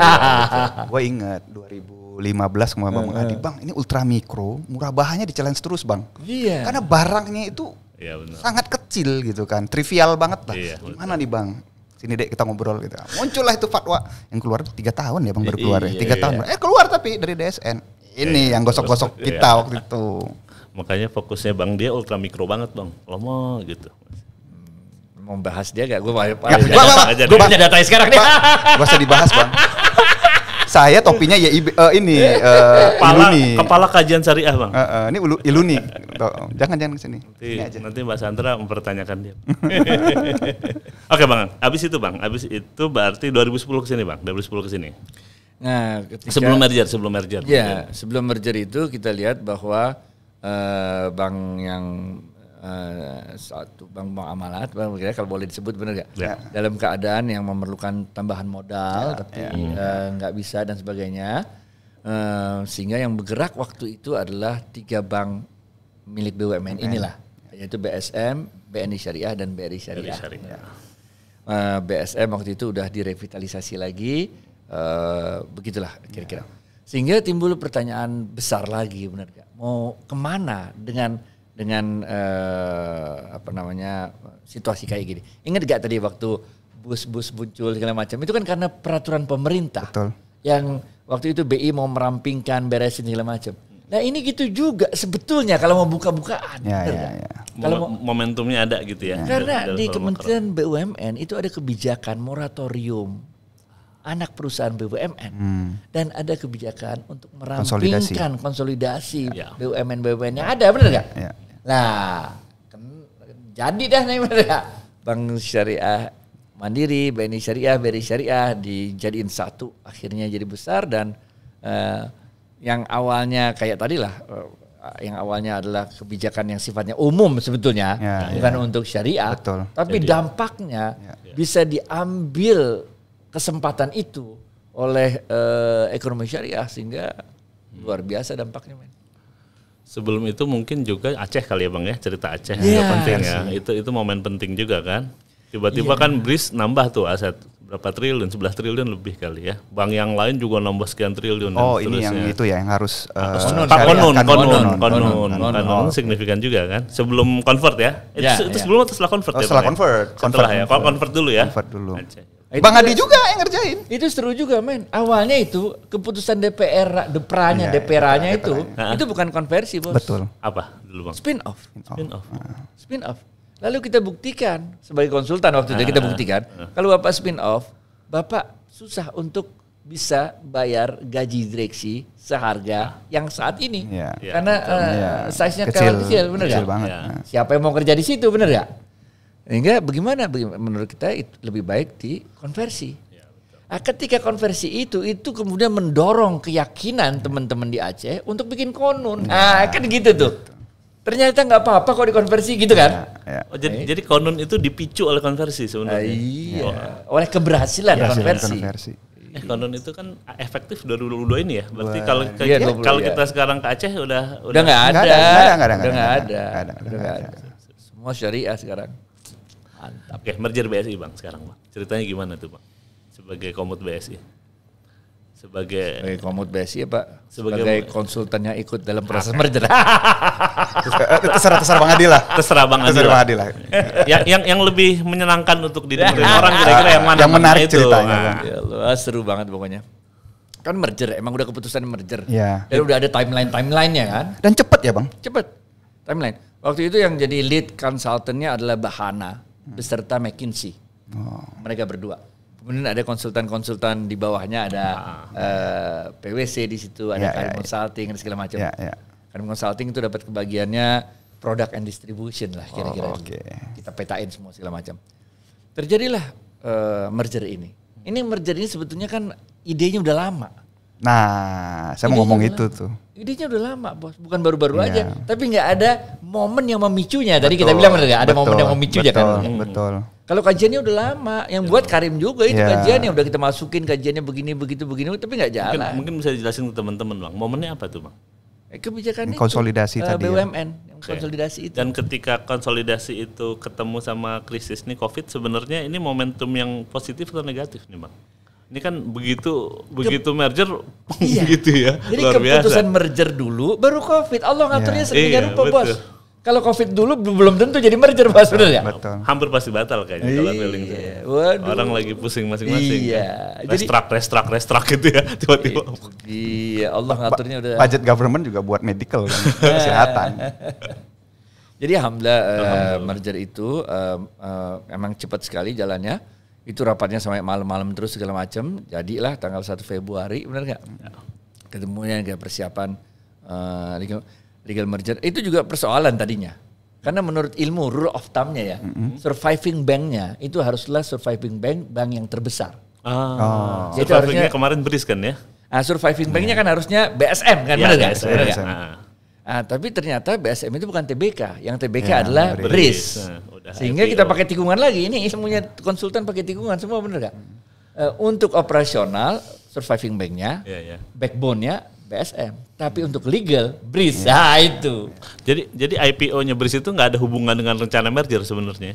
Gue ingat 2015 kemarin Bang Adi, Bang ini ultra mikro, murah bahanya di challenge terus Bang. Iya. Karena barangnya itu sangat kecil gitu kan, trivial banget lah. Gimana nih Bang? Sini dek kita ngobrol gitu. Muncullah itu fatwa yang keluar 3 tahun ya Bang baru keluar ya. 3 tahun. Keluar tapi dari DSN. Ini yang gosok-gosok kita waktu itu. Makanya fokusnya Bang dia ultra mikro banget Bang. Lomo gitu. Mau bahas dia gak? Gue punya datanya sekarang nih. Gak usah dibahas Bang. Saya topinya YIB Iluni. Kepala kajian syariah Bang. Ini Iluni. Jangan kesini. Nanti Mbak Sandra mempertanyakan dia. Oke Bang, abis itu berarti 2010 kesini Bang, 2010 kesini. Nah, sebelum merger. Ya, sebelum merger itu kita lihat bahwa bank yang bank Muamalat, kalau boleh disebut benar gak? Ya. Dalam keadaan yang memerlukan tambahan modal, tapi nggak bisa dan sebagainya, sehingga yang bergerak waktu itu adalah 3 bank milik BUMN inilah, yaitu BSM, BNI Syariah dan BRI Syariah. BSM waktu itu udah direvitalisasi lagi, begitulah kira-kira. Sehingga timbul pertanyaan besar lagi, benar gak? Mau kemana dengan situasi kayak gini? Ingat gak tadi waktu bus-bus muncul segala macam? Itu kan karena peraturan pemerintah. Betul. Yang waktu itu BI mau merampingkan, beresin segala macam. Nah ini gitu juga sebetulnya kalau mau buka-bukaan. Kalau momentumnya ada gitu ya. Karena di Kementerian BUMN itu ada kebijakan moratorium anak perusahaan BUMN dan ada kebijakan untuk merampingkan konsolidasi BUMN yang ada, benar nggak? Ya. Nah, jadi dah nih benar nggak? Bank Syariah Mandiri, BNI Syariah, BRI Syariah dijadiin satu, akhirnya jadi besar dan yang awalnya kayak tadi lah, yang awalnya adalah kebijakan yang sifatnya umum sebetulnya, bukan untuk syariah, tapi dampaknya bisa diambil kesempatan itu oleh ekonomi syariah sehingga luar biasa dampaknya, men. Sebelum itu mungkin juga Aceh kali ya Bang ya, cerita Aceh juga penting ya. Itu momen penting juga kan. Tiba-tiba kan BRIS nambah tuh aset berapa triliun, 11 triliun lebih kali ya. Bank yang lain juga nambah sekian triliun. Ini yang itu ya, yang harus konon signifikan juga kan. Sebelum convert ya. Itu sebelum atau setelah convert ya? Setelah convert. Setelah ya. Kalau convert dulu ya. Convert dulu. Bang Adi juga yang ngerjain. Itu seru juga, men. Awalnya itu keputusan DPR-nya itu bukan konversi, Bos. Betul. Apa dulu Bang? Spin off. Lalu kita buktikan sebagai konsultan waktu itu kita buktikan kalau Bapak spin off, Bapak susah untuk bisa bayar gaji direksi seharga yang saat ini. Karena size-nya kecil, benar enggak? Siapa yang mau kerja di situ, benar enggak? Sehingga bagaimana menurut kita itu lebih baik dikonversi. Ketika konversi itu kemudian mendorong keyakinan teman-teman di Aceh untuk bikin konun. Kan gitu tuh. Ternyata nggak apa-apa kok dikonversi gitu kan? Jadi konun itu dipicu oleh konversi sebenarnya. Oleh keberhasilan konversi. Konun itu kan efektif 2022 ini ya. Berarti kalau kita sekarang ke Aceh udah nggak ada. Semua syariah sekarang. Mantap. Oke, merger BSI Bang sekarang Bang. Ceritanya gimana tuh Bang? sebagai Komut BSI? Sebagai Komut BSI ya Pak? Sebagai Sebagai konsultan yang ikut dalam proses merger. Terserah Bang Adi lah. Terserah Bang Adi lah. yang lebih menyenangkan untuk didengerin orang kira-kira yang mana? Yang menarik itu. ceritanya. Nah. Ya Allah, seru banget pokoknya. Kan merger, emang udah keputusan merger. Iya. Dan udah ada timeline-nya kan. Dan cepet ya Bang? Cepet, timeline. Waktu itu yang jadi lead konsultannya adalah Bahana beserta McKinsey. Mereka berdua. Kemudian ada konsultan-konsultan di bawahnya, ada PwC di situ, ada Karim Consulting dan segala macam. Karim Consulting itu dapat kebagiannya product and distribution lah kira-kira. Kita petain semua segala macam. Terjadilah merger ini. Ini merger ini sebetulnya kan idenya udah lama. Nah, saya mau ngomong itu tuh. Idenya udah lama bos, bukan baru-baru aja. Tapi nggak ada momen yang memicunya. Tadi kita bilang bener nggak ada momen yang memicunya kan. Betul. Kalau kajiannya udah lama, yang buat Karim juga itu kajiannya udah kita masukin kajiannya begini begitu begini, tapi nggak jalan. Mungkin bisa dijelasin ke teman-teman Bang. Momennya apa tuh Bang? Kebijakan itu, konsolidasi tadi BUMN, yang konsolidasi itu. Dan ketika konsolidasi itu ketemu sama krisis nih COVID, sebenarnya ini momentum yang positif atau negatif nih Bang? Ini kan begitu merger begitu ya. Jadi luar keputusan biasa. merger dulu, baru COVID. Allah ngaturnya sedemikian rupa betul. bos. Kalau COVID dulu belum tentu jadi merger bos, bener ya? Betul. Hampir pasti batal kayaknya kalau feeling saya. Waduh. Orang lagi pusing masing-masing. Iya. Restrak gitu ya tiba-tiba. Iya, Allah ngaturnya udah. Budget government juga buat medical kan, kesehatan. Jadi alhamdulillah merger itu emang cepat sekali jalannya. Itu rapatnya sampai malam-malam terus segala macam. Jadilah tanggal 1 Februari, benar nggak? Ketemunya kayak persiapan legal merger. Itu juga persoalan tadinya. Karena menurut ilmu rule of thumb-nya ya, surviving bank-nya itu haruslah surviving bank yang terbesar. Jadi harusnya kemarin BRIS kan ya? Surviving bank-nya kan harusnya BSM kan, benar nggak? Tapi ternyata BSM itu bukan TBK, yang TBK adalah BRIS. Sehingga kita pakai tikungan lagi. Ini semuanya konsultan pakai tikungan semua, benar nggak? Untuk operasional surviving bank-nya, backbone-nya BSM, tapi untuk legal BRIS. Nah itu. Jadi IPO-nya BRIS itu nggak ada hubungan dengan rencana merger sebenarnya.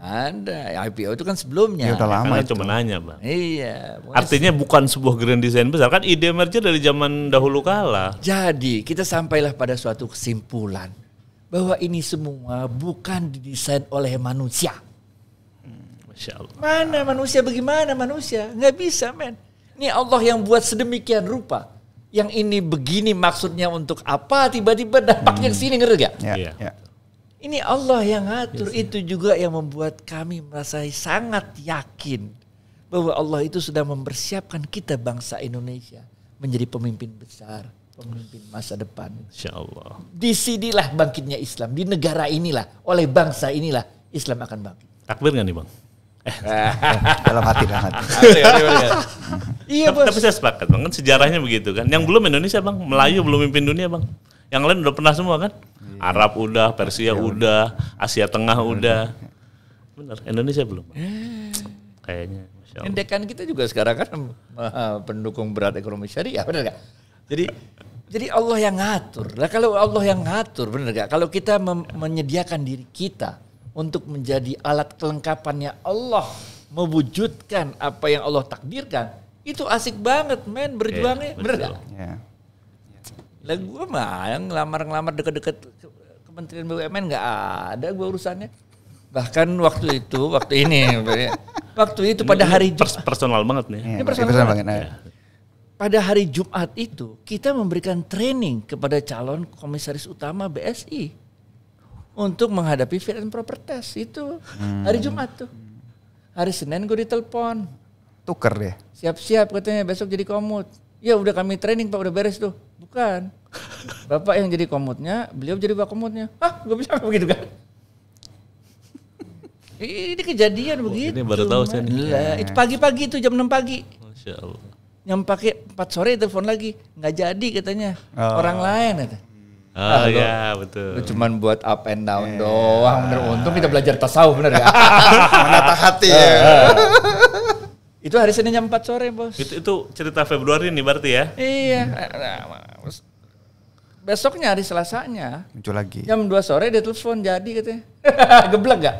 Ada, IPO itu kan sebelumnya. Ya udah lama itu. Cuma nanya Bang. Iya. Artinya bukan sebuah grand design besar, kan ide merger dari zaman dahulu kala. Jadi kita sampailah pada suatu kesimpulan bahwa ini semua bukan didesain oleh manusia. Masya Allah. Mana manusia, bagaimana manusia? Nggak bisa men. Ini Allah yang buat sedemikian rupa. Yang ini begini maksudnya untuk apa, tiba-tiba dampaknya ke sini, ngerti gak? Ya. Ini Allah yang ngatur. Itu juga yang membuat kami merasa sangat yakin bahwa Allah itu sudah mempersiapkan kita bangsa Indonesia menjadi pemimpin besar, pemimpin masa depan. Insya Allah. Di sinilah bangkitnya Islam, di negara inilah, oleh bangsa inilah Islam akan bangkit. Takbir nggak nih Bang? Dalam hati. Iya bos. Tapi saya sepakat Bang, kan sejarahnya begitu kan. Yang belum Indonesia Bang, Melayu belum mimpin dunia Bang. Yang lain udah pernah semua kan? Arab udah, Persia udah, Asia Tengah udah. Benar, Indonesia belum. Kayaknya. Dekan kita juga sekarang kan pendukung berat ekonomi syariah, benar gak? Jadi Allah yang ngatur. Lah kalau Allah yang ngatur, benar gak? Kalau kita menyediakan diri kita untuk menjadi alat kelengkapannya Allah, mewujudkan apa yang Allah takdirkan, itu asik banget men berjuangnya, benar gak? Lah gue mah yang ngelamar deket-deket Kementerian BUMN nggak ada gue urusannya. Bahkan waktu itu pada hari Jumat. Personal banget nih. Ini personal banget. Pada hari Jumat itu kita memberikan training kepada calon komisaris utama BSI untuk menghadapi fit and proper test itu hari Jumat tuh. Hari Senin gue ditelepon. Tuker deh. Siap-siap katanya besok jadi komut. Ya udah kami training Pak, udah beres tuh. Bukan. Bapak yang jadi komutnya, beliau jadi komutnya. Gak bisa begitu kan? Ini kejadian begitu. Ini baru tahu saya nih. Itu pagi-pagi itu jam 6 pagi. Masya Allah. Yang pakai 4 sore telepon lagi. Nggak jadi katanya. Orang lain kata. Iya betul. Lu cuman buat up and down doang. Bener, untung kita belajar tasawuf bener ya. Menata hati ya. Itu hari Senin jam 4 sore bos. Itu cerita Februari nih berarti ya? Iya. Besoknya hari Selasanya. Muncul lagi. Jam 2 sore dia telepon jadi katanya. Geblek gak?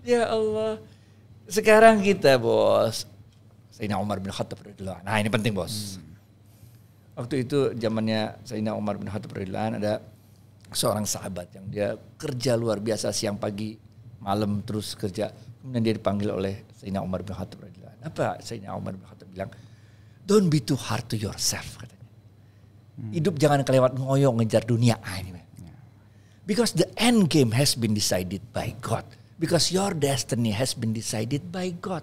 Ya Allah. Sekarang kita bos. Sayyidina Umar bin Khattab radhiyallahu anhu. Nah ini penting bos. Waktu itu zamannya Sayyidina Umar bin Khattab radhiyallahu anhu ada seorang sahabat yang dia kerja luar biasa siang pagi malam terus kerja. Kemudian dia dipanggil oleh Sayyidina Umar bin Khattab radhiyallahu anhu. Apa Sayyidina Umar bin Khattab bilang? Don't be too hard to yourself katanya. Hidup jangan kelewat ngoyo ngejar dunia. Ini. Because the end game has been decided by God. Because your destiny has been decided by God.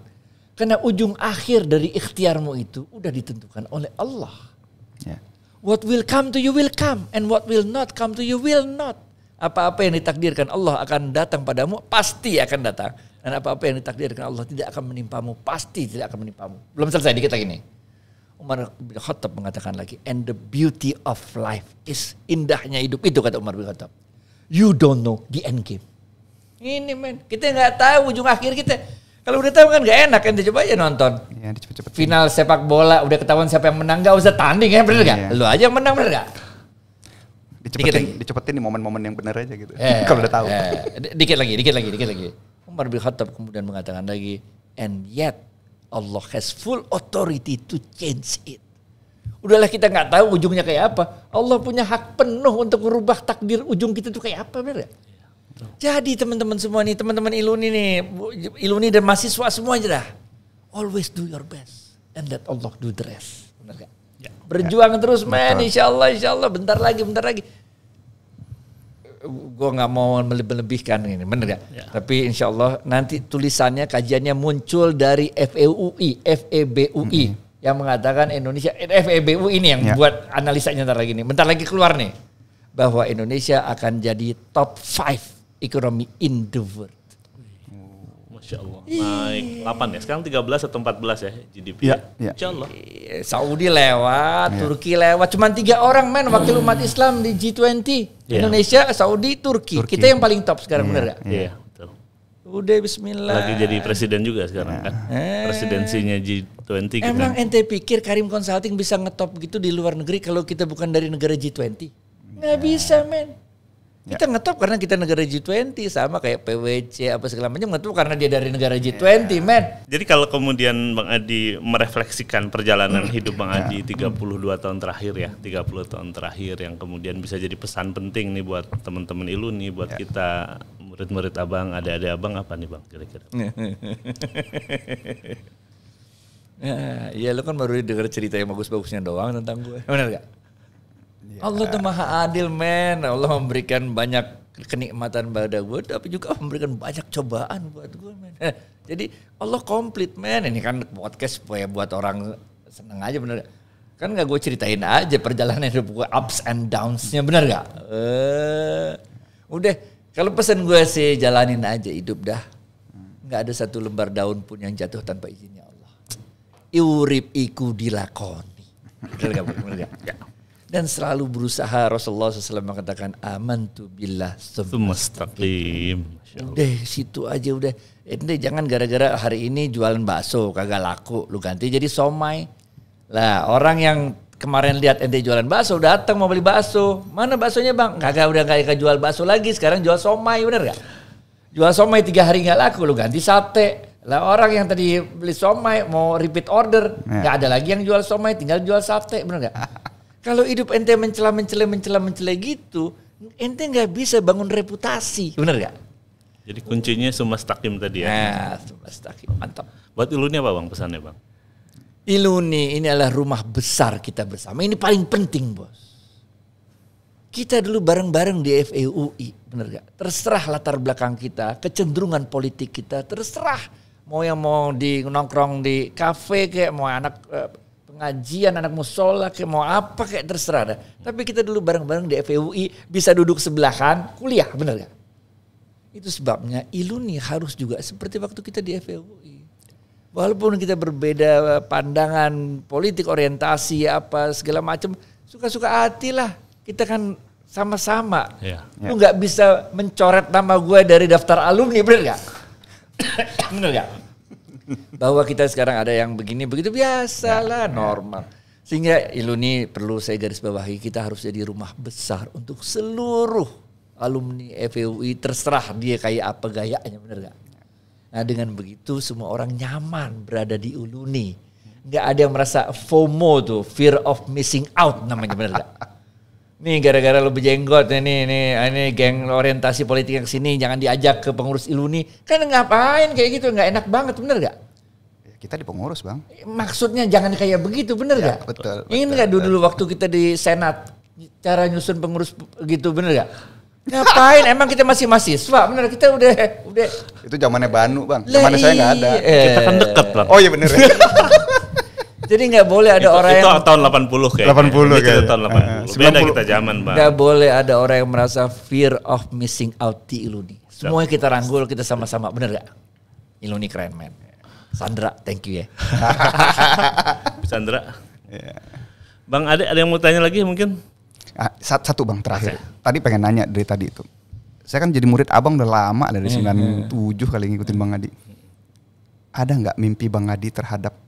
Karena ujung akhir dari ikhtiarmu itu udah ditentukan oleh Allah. Yeah. What will come to you will come. And what will not come to you will not. Apa-apa yang ditakdirkan Allah akan datang padamu, pasti akan datang. Dan apa-apa yang ditakdirkan Allah tidak akan menimpamu, pasti tidak akan menimpamu. Belum selesai, dikit lagi nih. Umar bin Khattab mengatakan lagi, and the beauty of life is, indahnya hidup itu kata Umar bin Khattab. You don't know the end game. Ini men, kita nggak tahu ujung akhir kita. Kalau udah tahu kan nggak enak, ente coba aja nonton. Ya, final sepak bola udah ketahuan siapa yang menang, nggak usah tanding ya, bener nggak? Lu aja yang menang, bener nggak? Dicepetin di momen-momen yang benar aja gitu. Kalau udah tahu. Dikit lagi. Umar bin Khattab kemudian mengatakan lagi, and yet Allah has full authority to change it. Udahlah kita nggak tahu ujungnya kayak apa. Allah punya hak penuh untuk merubah takdir ujung kita tuh kayak apa, bener gak? Jadi teman-teman semua nih, teman-teman Iluni dan mahasiswa semua aja dah. Always do your best and let Allah do the rest. Bener gak? Ya. Berjuang terus man, insya Allah bentar lagi. Gue nggak mau melebihkan ini, bener gak? Ya. Tapi insya Allah nanti tulisannya, kajiannya muncul dari FEBUI yang mengatakan Indonesia, FEBUI ini yang buat analisanya bentar lagi keluar nih, bahwa Indonesia akan jadi top 5 ekonomi in the world. Masya Allah. Naik 8 ya. Sekarang 13 atau 14 ya GDP. Ya. Insya Allah. Saudi lewat, Turki lewat. Cuman 3 orang men wakil umat Islam di G20. Indonesia, Saudi, Turki. Kita yang paling top sekarang, bener gak? Iya, betul. Udah bismillah. Lagi jadi presiden juga sekarang kan. Presidensinya G20 kita. Emang ente pikir Karim Consulting bisa ngetop gitu di luar negeri kalau kita bukan dari negara G20? Nggak bisa men. Kita ngetop karena kita negara G20, sama kayak PwC apa segala macam ngetop karena dia dari negara G20 men. Jadi kalau kemudian Bang Adi merefleksikan perjalanan hidup Bang Adi 32 tahun terakhir ya, 30 tahun terakhir yang kemudian bisa jadi pesan penting nih buat teman-teman Iluni, buat kita murid-murid abang, adik-adik abang, apa nih Bang kira-kira? Ya lu kan baru denger cerita yang bagus-bagusnya doang tentang gue, benar gak? Allah tuh maha adil men. Allah memberikan banyak kenikmatan pada gue, tapi juga memberikan banyak cobaan buat gue men. Jadi Allah komplit men. Ini kan podcast supaya buat orang seneng aja, bener gak? Kan gak gue ceritain aja perjalanan hidup gue, ups and downs-nya, bener gak? Udah, kalau pesan gue sih jalanin aja hidup dah. Gak ada satu lembar daun pun yang jatuh tanpa izinnya Allah. Iurip iku dilakoni. Bener gak? Ya. Dan selalu berusaha, Rasulullah SAW mengatakan amantu billah mustaqim. Udah situ aja udah. Ente jangan gara-gara hari ini jualan bakso kagak laku, lu ganti jadi somai. Lah orang yang kemarin lihat ente jualan bakso datang mau beli bakso. Mana baksonya bang? Kagak, udah gak jual bakso lagi, sekarang jual somai, bener gak? Jual somai 3 hari gak laku, lu ganti sate. Lah orang yang tadi beli somai mau repeat order, gak ada lagi yang jual somai, tinggal jual sate, bener gak? Kalau hidup ente mencela gitu, ente nggak bisa bangun reputasi, bener gak? Jadi kuncinya sumastaqim tadi ya. Nah, sumastaqim, mantap. Buat Iluni apa bang pesannya bang? Iluni ini adalah rumah besar kita bersama. Ini paling penting bos. Kita dulu bareng-bareng di FEUI, bener gak? Terserah latar belakang kita, kecenderungan politik kita, terserah. Mau di nongkrong di kafe kayak mau anak pengajian, anak musola, kayak mau apa kayak terserah dah. Tapi kita dulu bareng-bareng di FEUI, bisa duduk sebelahan, kuliah, bener gak? Itu sebabnya Iluni harus juga seperti waktu kita di FEUI. Walaupun kita berbeda pandangan, politik, orientasi, apa segala macam, suka-suka hati lah. Kita kan sama-sama. Lu gak bisa mencoret nama gue dari daftar alumni, bener gak? Bener gak? Bahwa kita sekarang ada yang begini begitu biasalah, normal. Sehingga Iluni perlu saya garis bawahi, kita harus jadi rumah besar untuk seluruh alumni FEUI, terserah dia kayak apa gayanya, bener gak? Nah dengan begitu semua orang nyaman berada di Iluni. nggak ada yang merasa FOMO tuh, fear of missing out namanya, bener gak? Nih gara-gara lu berjenggot ini geng orientasi politik yang sini jangan diajak ke pengurus ILUNI. Kan ngapain kayak gitu, nggak enak banget, bener gak? Kita di pengurus, Bang. Maksudnya jangan kayak begitu, bener gak? Betul. Ini nggak dulu waktu kita di Senat cara nyusun pengurus gitu, bener gak? Ngapain? Emang kita masih mahasiswa, bener? Kita udah. Itu zamannya Banu, Bang. Zamannya saya nggak ada. Kita kan dekat, Bang. Oh iya bener. Jadi nggak boleh ada orang itu yang tahun 80 kayaknya. 80 Itu kayaknya. tahun 80. Beda kita zaman, Bang. nggak boleh ada orang yang merasa fear of missing out di ILUNI. Semuanya kita rangkul, kita sama-sama, bener gak? ILUNI keren, men. Sandra, thank you ya. Sandra. Bang Ade, ada yang mau tanya lagi mungkin? Satu Bang terakhir. Tadi pengen nanya dari tadi itu. Saya kan jadi murid Abang udah lama, dari 97 kali ngikutin Bang Adi. Ada nggak mimpi Bang Adi terhadap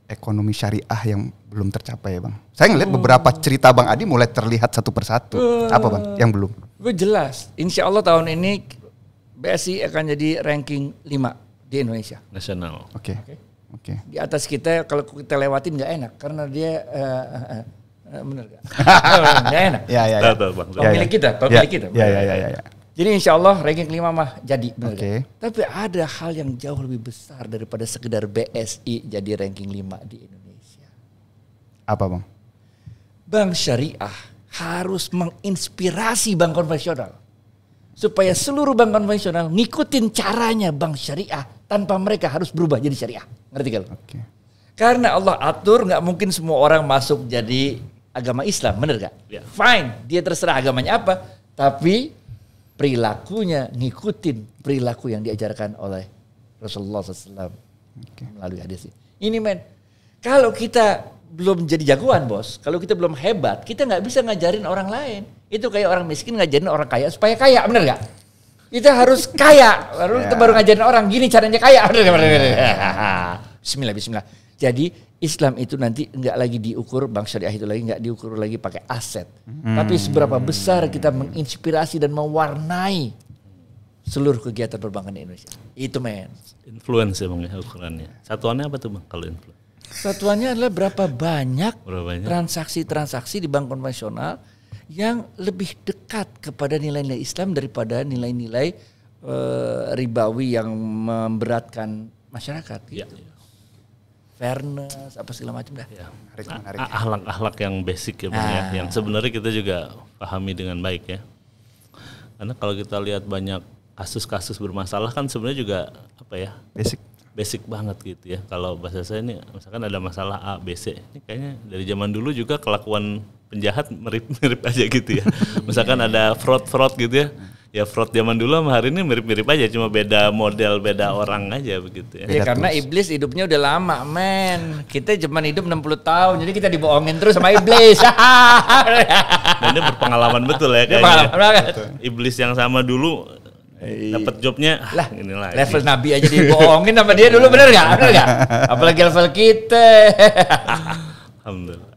ekonomi syariah yang belum tercapai, Bang? Saya ngeliat beberapa cerita Bang Adi mulai terlihat satu persatu. Apa Bang yang belum? Gue jelas, insya Allah tahun ini BSI akan jadi ranking 5 di Indonesia. Nasional. Oke. Di atas kita, kalau kita lewatin nggak enak, karena dia bener gak? Nggak enak. Ya. Tahu, Bang. Pemilik kita. Ya. Jadi insya Allah ranking 5 mah jadi. Bener Oke. gak? Tapi ada hal yang jauh lebih besar daripada sekedar BSI jadi ranking 5 di Indonesia. Apa Bang? Bank syariah harus menginspirasi bank konvensional. Supaya seluruh bank konvensional ngikutin caranya bank syariah tanpa mereka harus berubah jadi syariah. Ngerti gak? Oke. Karena Allah atur, nggak mungkin semua orang masuk jadi agama Islam, bener gak? Ya. Fine, dia terserah agamanya apa, tapi perilakunya ngikutin perilaku yang diajarkan oleh Rasulullah SAW melalui hadis ini. Men, kalau kita belum jadi jagoan, bos, kalau kita belum hebat, kita nggak bisa ngajarin orang lain. Itu kayak orang miskin ngajarin orang kaya supaya kaya, bener gak? Kita harus kaya, baru ngajarin orang gini caranya kaya, bener gak? Bismillah. Jadi Islam itu nanti nggak lagi diukur, bank syariah itu lagi nggak diukur lagi pakai aset, tapi seberapa besar kita menginspirasi dan mewarnai seluruh kegiatan perbankan di Indonesia. Itu men. Influence ya Bang ya ukurannya. Satuannya apa tuh Bang kalau influence? Satuannya adalah berapa banyak transaksi-transaksi di bank konvensional yang lebih dekat kepada nilai-nilai Islam daripada nilai-nilai ribawi yang memberatkan masyarakat. Gitu. Ya. Fairness apa segala macam dah. Ya. Menarik. Akhlak-akhlak yang basic ya Bang ya, yang sebenarnya kita juga pahami dengan baik ya. Karena kalau kita lihat banyak kasus-kasus bermasalah kan sebenarnya juga apa ya? Basic banget gitu ya. Kalau bahasa saya ini misalkan ada masalah A, B, C, ini kayaknya dari zaman dulu juga kelakuan penjahat mirip-mirip aja gitu ya. Misalkan ada fraud gitu ya. Ya fraud zaman dulu sama hari ini mirip-mirip aja, cuma beda model, beda orang aja begitu ya. Ya karena iblis hidupnya udah lama, men. Kita cuma hidup 60 tahun, jadi kita dibohongin terus sama iblis. Dan dia berpengalaman betul ya kayaknya. Iblis yang sama dulu dapat jobnya lah, inilah. Level Nabi aja dibohongin sama dia dulu, bener gak? Apalagi level kita. Alhamdulillah.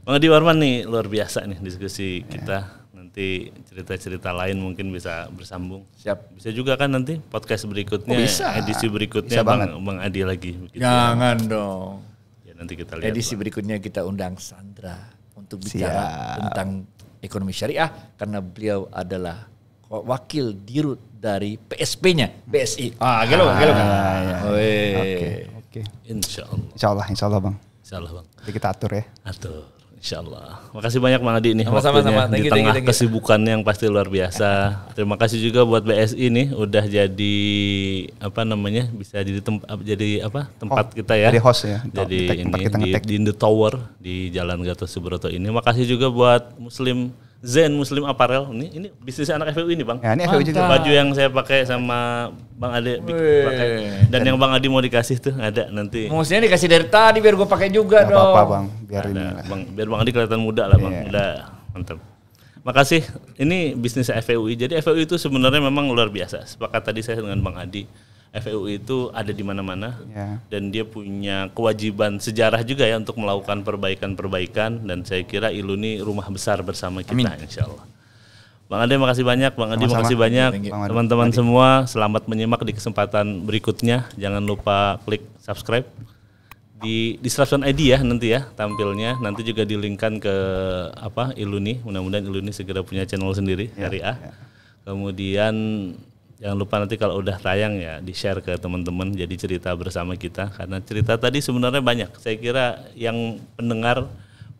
Bang Adi Warman nih luar biasa nih diskusi kita. Nanti cerita-cerita lain mungkin bisa bersambung. Siap. Bisa juga kan nanti podcast berikutnya, edisi berikutnya Bang Adi lagi. Begitu. Jangan dong. Ya nanti kita lihat. Edisi berikutnya kita undang Sandra untuk bicara tentang ekonomi syariah karena beliau adalah wakil dirut dari PSP-nya BSI. Gelo. Oke. Insyaallah. Insyaallah Bang. Insyaallah Bang. Jadi kita atur ya. Atur. Insyaallah. Makasih banyak Bang Adi nih sama-sama. Di tengah kesibukannya yang pasti luar biasa. Terima kasih juga buat BSI nih udah jadi bisa jadi tempat kita ya. Jadi host ya. Jadi ini di The Tower di Jalan Gatot Subroto ini. Makasih juga buat Muslim Apparel. Ini bisnis anak FEU ini Bang. Ya, ini FEU juga. Baju yang saya pakai sama Bang Ade pakai. Dan yang Bang Adi mau dikasih tuh ada nanti. Maksudnya dikasih dari tadi biar gue pakai juga dong. Apa-apa Bang, biar ini lah. Biar Bang Adi kelihatan muda lah Bang. Udah mantap. Makasih. Ini bisnis FEUI. Jadi FEUI itu sebenarnya memang luar biasa. Sepakat tadi saya dengan Bang Adi. FEUI itu ada di mana-mana dan dia punya kewajiban sejarah juga ya untuk melakukan perbaikan-perbaikan dan saya kira ILUNI rumah besar bersama kita insyaallah. Bang Ade makasih banyak, Bang Adi makasih banyak, teman-teman semua selamat menyimak di kesempatan berikutnya. Jangan lupa klik subscribe di Disruption ID ya nanti ya tampilnya, nanti juga dilingkan ke Iluni, mudah-mudahan Iluni segera punya channel sendiri Syariah. Kemudian jangan lupa nanti kalau udah tayang ya di-share ke teman-teman, jadi cerita bersama kita, karena cerita tadi sebenarnya banyak. Saya kira yang pendengar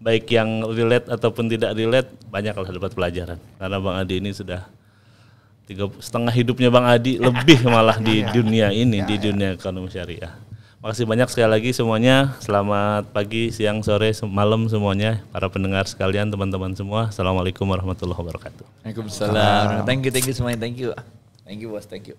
baik yang relate ataupun tidak relate banyak lah dapat pelajaran, karena Bang Adi ini sudah 3,5 hidupnya Bang Adi lebih malah di dunia ini, di dunia ekonomi syariah. Makasih banyak sekali lagi semuanya. Selamat pagi, siang, sore, malam semuanya para pendengar sekalian, teman-teman semua. Assalamualaikum warahmatullahi wabarakatuh. Waalaikumsalam. Thank you semuanya. Thank you bos. Thank you.